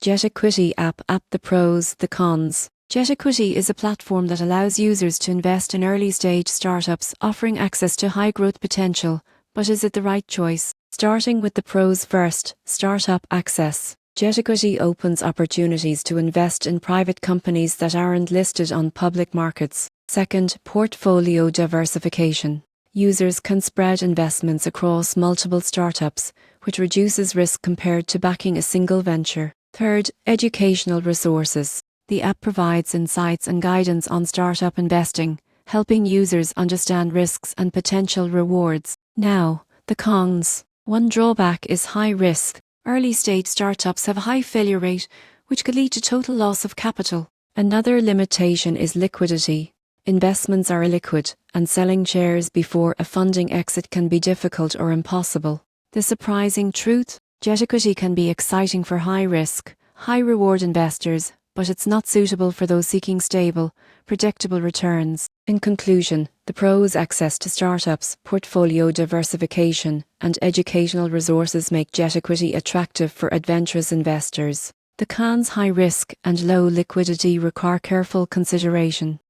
GetEquity app. The pros, the cons. GetEquity is a platform that allows users to invest in early-stage startups, offering access to high growth potential. But is it the right choice? Starting with the pros first, startup access. GetEquity opens opportunities to invest in private companies that aren't listed on public markets. Second, portfolio diversification. Users can spread investments across multiple startups, which reduces risk compared to backing a single venture. Third, educational resources. The app provides insights and guidance on startup investing, helping users understand risks and potential rewards. Now, the cons. One drawback is high risk. Early-stage startups have a high failure rate, which could lead to total loss of capital. Another limitation is liquidity. Investments are illiquid, and selling shares before a funding exit can be difficult or impossible. The surprising truth? GetEquity can be exciting for high-risk, high-reward investors, but it's not suitable for those seeking stable, predictable returns. In conclusion, the pros: access to startups, portfolio diversification, and educational resources make GetEquity attractive for adventurous investors. The cons: high risk and low liquidity require careful consideration.